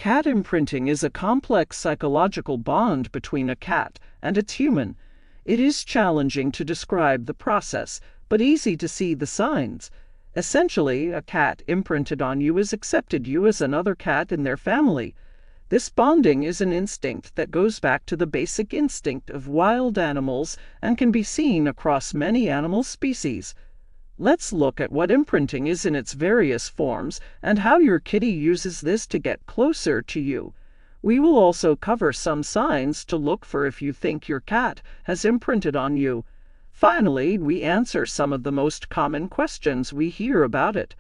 Cat imprinting is a complex psychological bond between a cat and its human. It is challenging to describe the process, but easy to see the signs. Essentially, a cat imprinted on you has accepted you as another cat in their family. This bonding is an instinct that goes back to the basic instinct of wild animals and can be seen across many animal species. Let's look at what imprinting is in its various forms and how your kitty uses this to get closer to you. We will also cover some signs to look for if you think your cat has imprinted on you. Finally, we answer some of the most common questions we hear about it.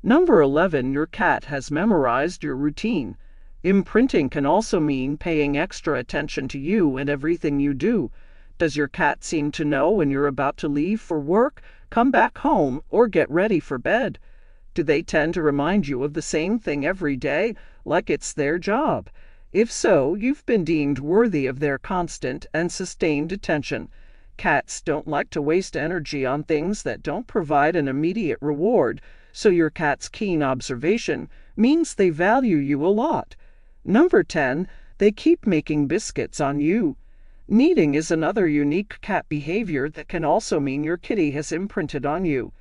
Number 11, your cat has memorized your routine. Imprinting can also mean paying extra attention to you and everything you do. Does your cat seem to know when you're about to leave for work, come back home, or get ready for bed? Do they tend to remind you of the same thing every day, like it's their job? If so, you've been deemed worthy of their constant and sustained attention. Cats don't like to waste energy on things that don't provide an immediate reward, so your cat's keen observation means they value you a lot. Number 10, they keep making biscuits on you. Kneading is another unique cat behavior that can also mean your kitty has imprinted on you.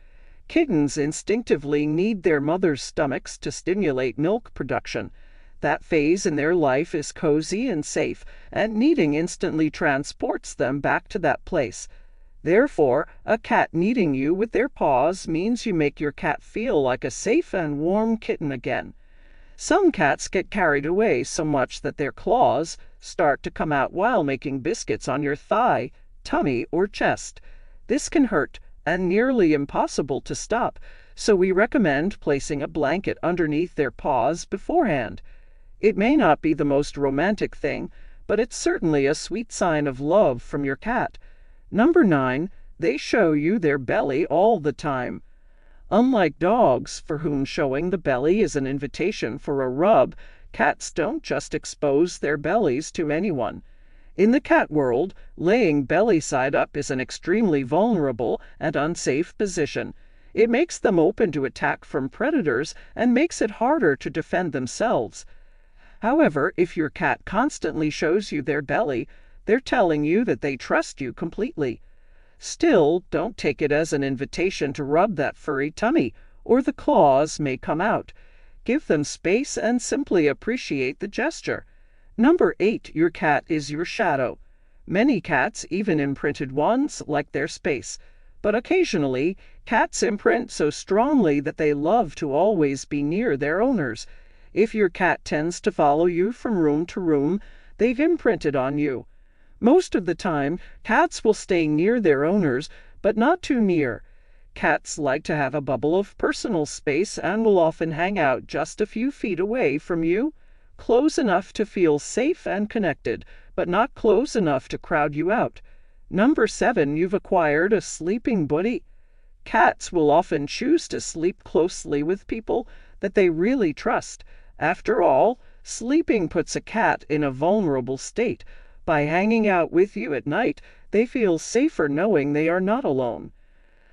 Kittens instinctively knead their mother's stomachs to stimulate milk production. That phase in their life is cozy and safe, and kneading instantly transports them back to that place. Therefore, a cat kneading you with their paws means you make your cat feel like a safe and warm kitten again. Some cats get carried away so much that their claws start to come out while making biscuits on your thigh, tummy, or chest. This can hurt and nearly impossible to stop, so we recommend placing a blanket underneath their paws beforehand. It may not be the most romantic thing, but it's certainly a sweet sign of love from your cat. Number 9, they show you their belly all the time. Unlike dogs, for whom showing the belly is an invitation for a rub, cats don't just expose their bellies to anyone. In the cat world, laying belly side up is an extremely vulnerable and unsafe position. It makes them open to attack from predators and makes it harder to defend themselves. However, if your cat constantly shows you their belly, they're telling you that they trust you completely. Still, don't take it as an invitation to rub that furry tummy, or the claws may come out. Give them space and simply appreciate the gesture. Number 8, your cat is your shadow. Many cats, even imprinted ones, like their space. But occasionally, cats imprint so strongly that they love to always be near their owners. If your cat tends to follow you from room to room, they've imprinted on you. Most of the time, cats will stay near their owners, but not too near. Cats like to have a bubble of personal space and will often hang out just a few feet away from you, close enough to feel safe and connected, but not close enough to crowd you out. Number 7, you've acquired a sleeping buddy. Cats will often choose to sleep closely with people that they really trust. After all, sleeping puts a cat in a vulnerable state. By hanging out with you at night, they feel safer knowing they are not alone.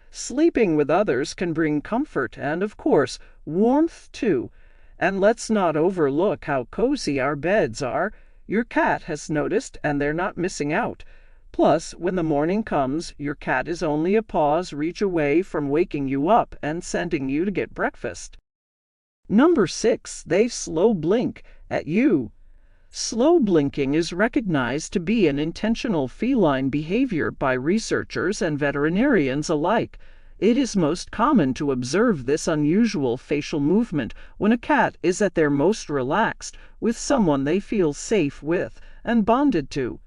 Sleeping with others can bring comfort and, of course, warmth too. And let's not overlook how cozy our beds are. Your cat has noticed, and they're not missing out. Plus, when the morning comes, your cat is only a paw's reach away from waking you up and sending you to get breakfast. Number 6, they slow blink at you. Slow blinking is recognized to be an intentional feline behavior by researchers and veterinarians alike. It is most common to observe this unusual facial movement when a cat is at their most relaxed with someone they feel safe with and bonded to.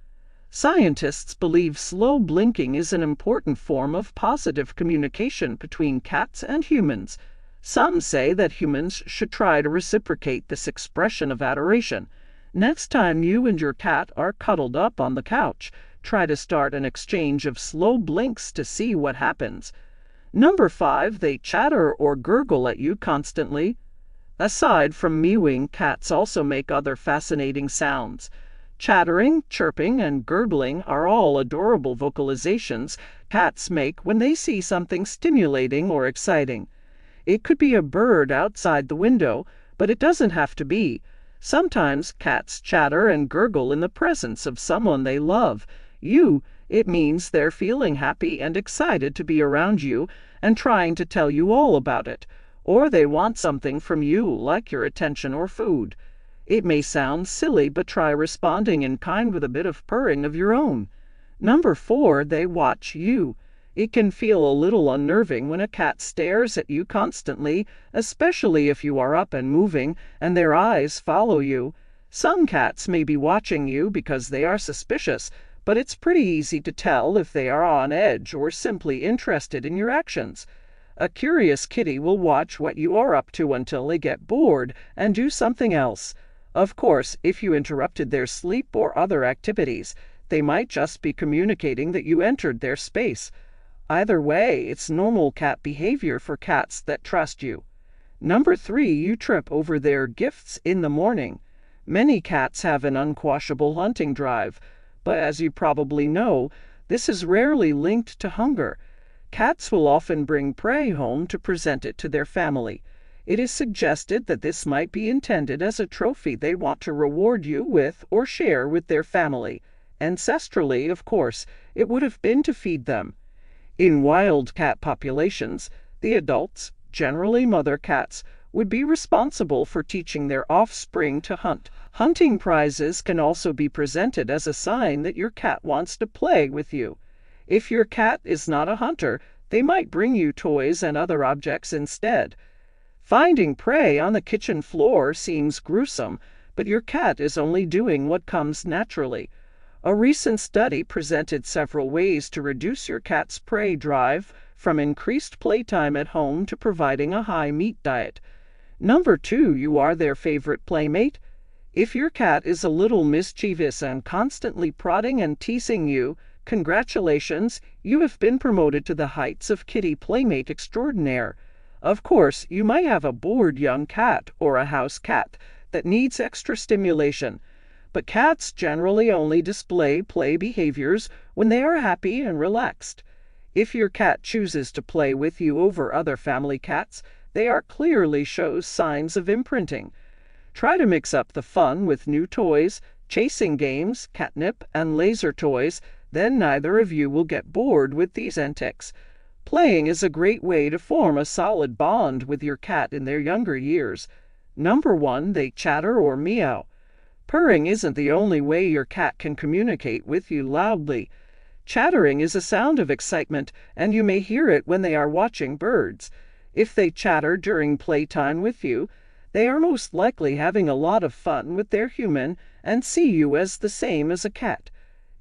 Scientists believe slow blinking is an important form of positive communication between cats and humans. Some say that humans should try to reciprocate this expression of adoration. Next time you and your cat are cuddled up on the couch, try to start an exchange of slow blinks to see what happens. Number 5, they chatter or gurgle at you constantly. Aside from mewing, cats also make other fascinating sounds. Chattering, chirping, and gurgling are all adorable vocalizations cats make when they see something stimulating or exciting. It could be a bird outside the window, but it doesn't have to be. Sometimes cats chatter and gurgle in the presence of someone they love. It means they're feeling happy and excited to be around you and trying to tell you all about it. Or they want something from you, like your attention or food. It may sound silly, but try responding in kind with a bit of purring of your own. Number 4, they watch you. It can feel a little unnerving when a cat stares at you constantly, especially if you are up and moving and their eyes follow you. Some cats may be watching you because they are suspicious, but it's pretty easy to tell if they are on edge or simply interested in your actions. A curious kitty will watch what you are up to until they get bored and do something else. Of course, if you interrupted their sleep or other activities, they might just be communicating that you entered their space. Either way, it's normal cat behavior for cats that trust you. Number 3, you trip over their gifts in the morning. Many cats have an unquashable hunting drive, but as you probably know, this is rarely linked to hunger. Cats will often bring prey home to present it to their family. It is suggested that this might be intended as a trophy they want to reward you with or share with their family. Ancestrally, of course, it would have been to feed them. In wild cat populations, the adults, generally mother cats, would be responsible for teaching their offspring to hunt. Hunting prizes can also be presented as a sign that your cat wants to play with you. If your cat is not a hunter, they might bring you toys and other objects instead. Finding prey on the kitchen floor seems gruesome, but your cat is only doing what comes naturally. A recent study presented several ways to reduce your cat's prey drive, from increased playtime at home to providing a high meat diet. Number 2, you are their favorite playmate. If your cat is a little mischievous and constantly prodding and teasing you, congratulations, you have been promoted to the heights of kitty playmate extraordinaire. Of course, you might have a bored young cat or a house cat that needs extra stimulation. But cats generally only display play behaviors when they are happy and relaxed. If your cat chooses to play with you over other family cats, they are clearly shows signs of imprinting. Try to mix up the fun with new toys, chasing games, catnip, and laser toys, then neither of you will get bored with these antics. Playing is a great way to form a solid bond with your cat in their younger years. Number 1, they chatter or meow. Purring isn't the only way your cat can communicate with you loudly. Chattering is a sound of excitement, and you may hear it when they are watching birds. If they chatter during playtime with you, they are most likely having a lot of fun with their human and see you as the same as a cat.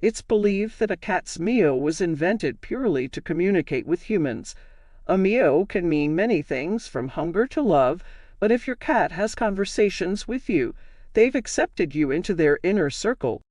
It's believed that a cat's meow was invented purely to communicate with humans. A meow can mean many things, from hunger to love, but if your cat has conversations with you, they've accepted you into their inner circle.